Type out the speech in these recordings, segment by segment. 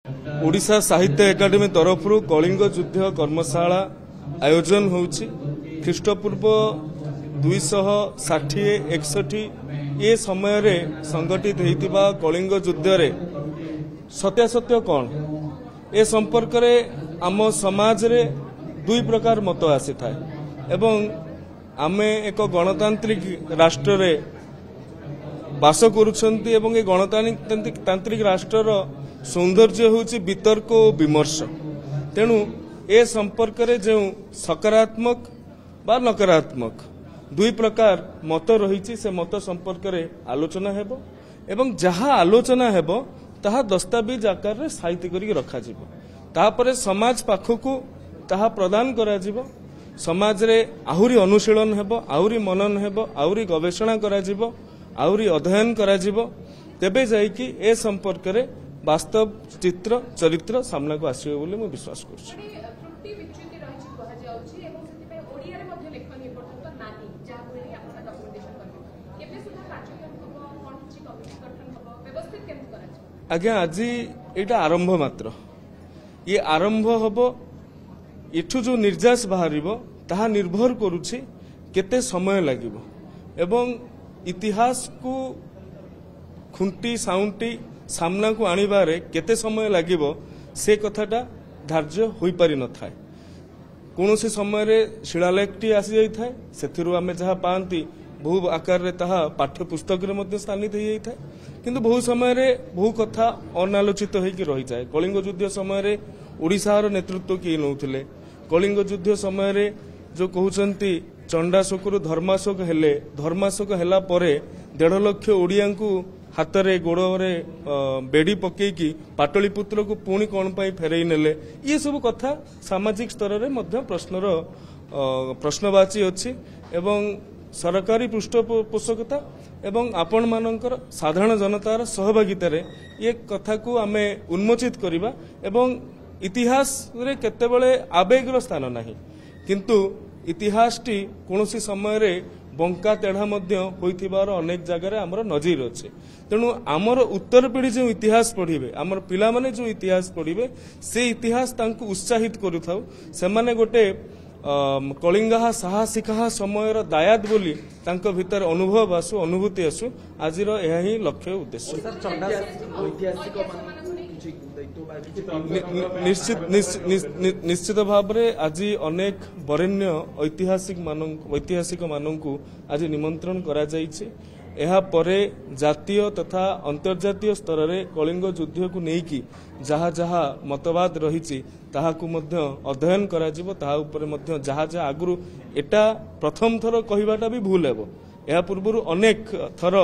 ओडिशा साहित्य एकाडेमी तरफ कलिंग युद्ध कर्मशाला आयोजन होउछि। ख्रीष्टपूर्व 260-61 ये समय रे संगठित होइतिबा कलिंग युद्ध रे सत्यासत्य कौन ए संपर्क रे आम समाज रे दुई प्रकार मत आसी थाए एवं आमे एक गणतांत्रिक राष्ट्र रे बास करुछंती एवं ए गणतांत्रिक राष्ट्र सौंदर्य होउछि वितर्क और विमर्श। तेणु ए संपर्क रे जो सकारात्मक बा नकारात्मक दुई प्रकार मत रही से मत संपर्क रे आलोचना हेबो एवं जहाँ आलोचना हेबो ताहा दस्तावेज आकार रे साहित्य करी रखा जिवो। तापरे समाज पाखकु ताहा प्रदान करा जिवो। समाज रे आहुरी अनुशीलन हेबो, आहुरी मनन हेबो, आहुरी गवेषणा करा जिवो, आहुरी अध्ययन करा जिवो। तेबे जाईकी ए संपर्क रे वास्तव चित्र चरित्र सामना को आसीबो बोली मैं विश्वास करछु। आज्ञा आज एटा आरंभ मात्र ये आरंभ हम एठू जो निर्यास बाहर ताहा निर्भर करुछि केते समय लागिबो एवं इतिहास को खुंटी साउंटी सामना को आनिबारे केते समय लागिबो से कथाटा धार्य होई पारि न थाए। कोनोसी समय रे शिलालेखटी आसी जाई थाए सेथिरु आमे जहा पांती बहु आकार रे ताहा पाठ्य पुस्तक रे मध्ये स्थानित हो जाई थाए किंतु बहु समय रे बहु कथा अनालोचित होईकी रही जाए। कलिंग युद्ध समय रे ओडिशार नेतृत्व किए नौथिले। कलिंग युद्ध समय रे जो कहउचंती चंडाशोकरु धर्माशोक हेले धर्माशोक हेला परे 1.5 लाख ओडियांकु हातरे गोड़े बेड़ी पकेकी पाटलिपुत्र को पुणी कौन पाई फेरई नेले ये सब कथा सामाजिक स्तर रे मध्य प्रश्नवाची अच्छी एवं सरकारी पृष्ठपोषकता एवं आपण मानकर साधारण जनतार सहभागितार ये कथा को आमे उन्मोचित करिबा एवं इतिहास रे केतेबेले आवेगर स्थान नाही किंतु इतिहासटी कोनोसी समय रे बंका तेढ़ा मध्य होइथिबार अनेक जगह आमर नजीर अच्छे। तेणु आमर उत्तर पीढ़ी जो इतिहास पढ़िबे आमर पिला माने जो इतिहास पढ़िबे से इतिहास तांकु उत्साहित करुथाउ से माने गोटे कलिंगा साहसिका समय दायाद बोली तांको भीतर अनुभव आसु अनुभूति आसु आजिर यह ही लक्ष्य उद्देश्य। निश्चित भाव में आज अनेक वरेण्य ऐतिहासिक मानू आज निमंत्रण करा जाइछे। एहा परे जातीय तथा अंतर्जातीय स्तर रे कलिंग युद्ध को लेकिन जहाँ जहाँ मतवाद रही ताहाकु मध्य अध्ययन करा जिवो ताहा उपरे मध्य जहाँ जहाँ आगुरु एटा प्रथम थर कहिबाटा भी भूल हेबो। एहा पूर्वरु अनेक थर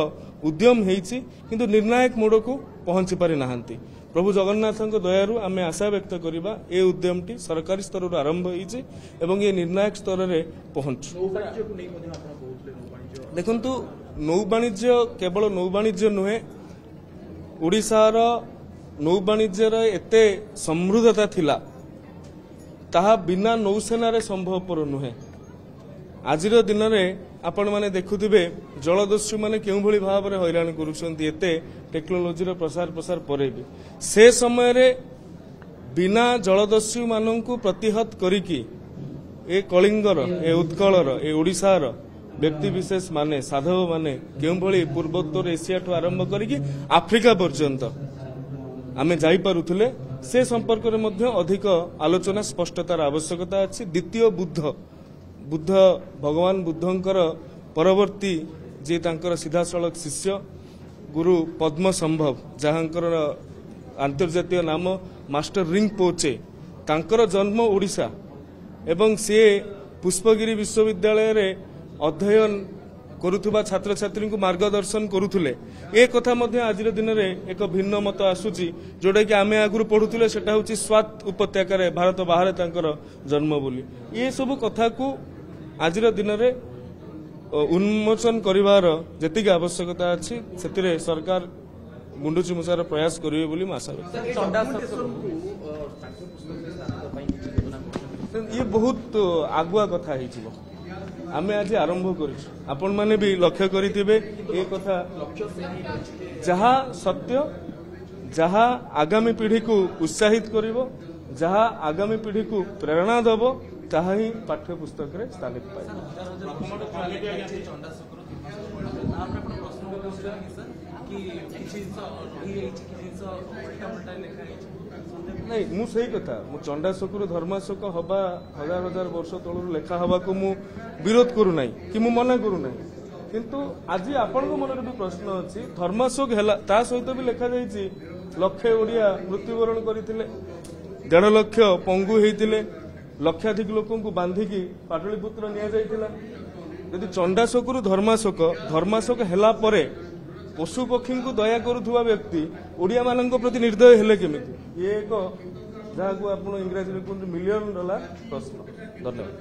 उद्यम हेइछि किंतु निर्णायक मोड़ को पहुंची पारि नाहांती। प्रभु जगन्नाथଙ୍କ दयारु आमे आशा व्यक्त करिबा ए उद्यमटी सरकारी स्तर रो आरंभ होइछि एवं ये निर्णायक स्तर रे पहुंचु। देखंतु नौ वाणिज्य केवल नौ वाणिज्य नुहे ओडिशार नौ वाणिज्यर एते समृद्धता थिला ताहा बिना नौसेना रे संभवपर नुहे। आजिर दिन में आपण माने देखुथिबे जलदस्यु माने केउ भली भाव रे हैरान करूछंती एते टेक्नोलोजी रो प्रसार परे भी से समय रे बिना जलदस्यु माननकु प्रतिहत करिकी ए कलिंगर ए उत्कलर ए ओडिशार व्यक्ति विशेष माने साधव माने केउ भली पूर्वोत्तर एशिया ठु आरंभ करिकी आफ्रिका पर्यंत आमे जाई पारुथले से संपर्क रे मध्य अधिक आलोचना स्पष्टतार आवश्यकता अछि। द्वितीय बुद्ध भगवान बुद्धंकर परवर्ती जे तांकर सीधासलख शिष्य गुरु पद्म संभव जहाँकर अंतर्जातीय नाम मास्टर रिंग पोचे तांकर जन्म ओडिशा एवं से पुष्पगिरी विश्वविद्यालय रे अध्ययन करुथुबा छात्र छात्री को मार्गदर्शन करुथुले ए कथा मध्य आजिर दिन रे एक भिन्न मत आसुची जोटा कि आमे आगुरु पढ़ुथुले सेटा होची स्वात उपत्यका रे भारत बाहर तांकर जन्म बोली ये सब कथा को आजिर दिन रे उन्मोचन करिवार जेतिक आवश्यकता अछि सेतिरे सरकार मुंडुची मुसार प्रयास करिवे बोली आशा ये बहुत आगुआ कथा हेजिवो आमे आज आरंभ करिछु। आपण माने भी लक्ष्य करिथिबे ए कथा जहाँ सत्य जहाँ आगामी पीढ़ी को उत्साहित करिवो जहाँ आगामी पीढ़ी को प्रेरणा दब ताहा ही पाठ्य पुस्तक रे स्थानित पाए नहीं मु सही कथा मु चंडाशोकरू धर्माशोक हवा हजार हजार वर्ष तलू लेखा हवा को मु विरोध करू नाही कि मु मना करू नाही किंतु आज आपण मन भी प्रश्न अच्छी धर्माशोक है ता सहित भी लिखा जाइए लक्षे ओडिया मृत्युवरण करते 1.5 लाख पंगु होते लक्षाधिक लोक बांधिकी पाटलिपुत्र नि चंडाशोकरू धर्माशोक है पशु पक्षी को दया करुवा व्यक्ति ओडिया मान प्रति निर्दय हेले केमिति ये एक जहाँ को आप इंग्राजी में कहते $1 मिलियन प्रश्न। धन्यवाद।